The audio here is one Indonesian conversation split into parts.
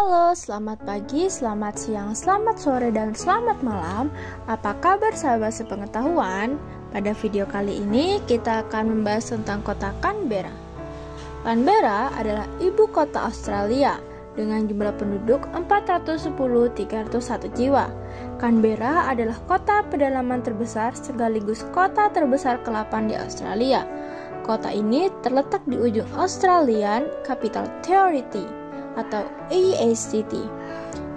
Halo, selamat pagi, selamat siang, selamat sore, dan selamat malam. Apa kabar sahabat sepengetahuan? Pada video kali ini kita akan membahas tentang kota Canberra. Canberra adalah ibu kota Australia dengan jumlah penduduk 410.301 jiwa. Canberra adalah kota pedalaman terbesar sekaligus kota terbesar ke-8 di Australia. Kota ini terletak di ujung Australian Capital Territory atau ACT,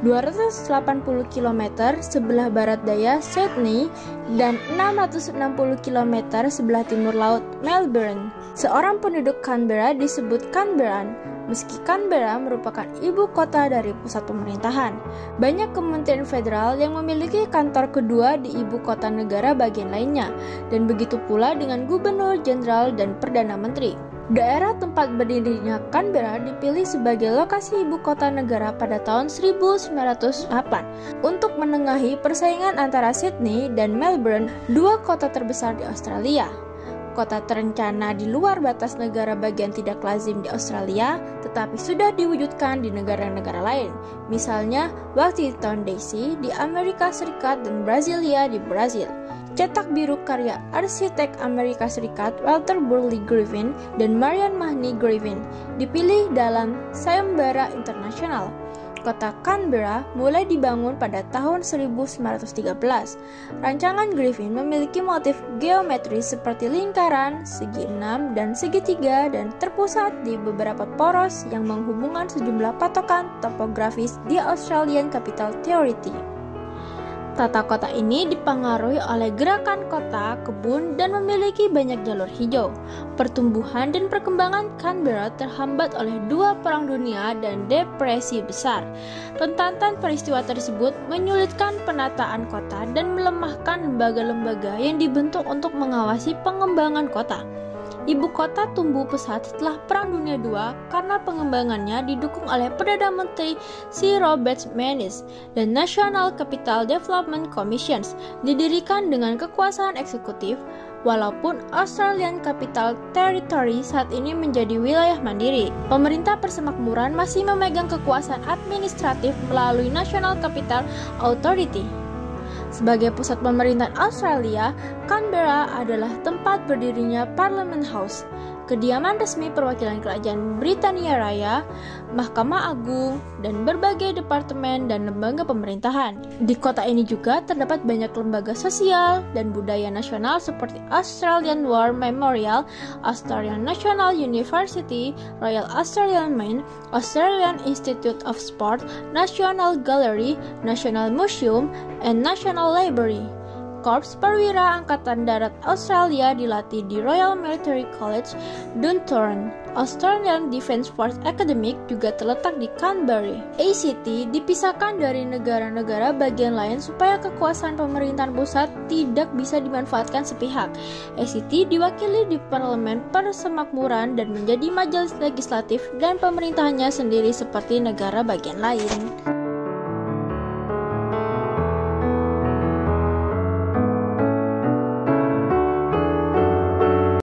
280 km sebelah barat daya Sydney dan 660 km sebelah timur laut Melbourne. Seorang penduduk Canberra disebut Canberran, meski Canberra merupakan ibu kota dari pusat pemerintahan. Banyak kementerian federal yang memiliki kantor kedua di ibu kota negara bagian lainnya, dan begitu pula dengan gubernur, jenderal, dan perdana menteri. Daerah tempat berdirinya Canberra dipilih sebagai lokasi ibu kota negara pada tahun 1908 untuk menengahi persaingan antara Sydney dan Melbourne, dua kota terbesar di Australia. Kota terencana di luar batas negara bagian tidak lazim di Australia, tetapi sudah diwujudkan di negara-negara lain, misalnya Washington DC di Amerika Serikat dan Brasilia di Brasil. Cetak biru karya arsitek Amerika Serikat Walter Burley Griffin dan Marian Mahony Griffin dipilih dalam sayembara internasional. Kota Canberra mulai dibangun pada tahun 1913. Rancangan Griffin memiliki motif geometris seperti lingkaran, segi enam, dan segitiga dan terpusat di beberapa poros yang menghubungkan sejumlah patokan topografis di Australian Capital Territory. Tata kota ini dipengaruhi oleh gerakan kota, kebun, dan memiliki banyak jalur hijau. Pertumbuhan dan perkembangan Canberra terhambat oleh dua perang dunia dan depresi besar. Rentetan peristiwa tersebut menyulitkan penataan kota dan melemahkan lembaga-lembaga yang dibentuk untuk mengawasi pengembangan kota. Ibu kota tumbuh pesat setelah Perang Dunia II karena pengembangannya didukung oleh Perdana Menteri Sir Robert Menzies dan National Capital Development Commissions didirikan dengan kekuasaan eksekutif, walaupun Australian Capital Territory saat ini menjadi wilayah mandiri. Pemerintah persemakmuran masih memegang kekuasaan administratif melalui National Capital Authority. Sebagai pusat pemerintahan Australia, Canberra adalah tempat berdirinya Parliament House, kediaman resmi perwakilan kerajaan Britania Raya, Mahkamah Agung, dan berbagai departemen dan lembaga pemerintahan. Di kota ini juga terdapat banyak lembaga sosial dan budaya nasional seperti Australian War Memorial, Australian National University, Royal Australian Mint, Australian Institute of Sport, National Gallery, National Museum, and National Library. Korps Perwira Angkatan Darat Australia dilatih di Royal Military College, Duntorn. Australian Defence Force Academy juga terletak di Canberra. ACT dipisahkan dari negara-negara bagian lain supaya kekuasaan pemerintahan pusat tidak bisa dimanfaatkan sepihak. ACT diwakili di Parlemen Persemakmuran dan menjadi majelis legislatif dan pemerintahannya sendiri seperti negara bagian lain.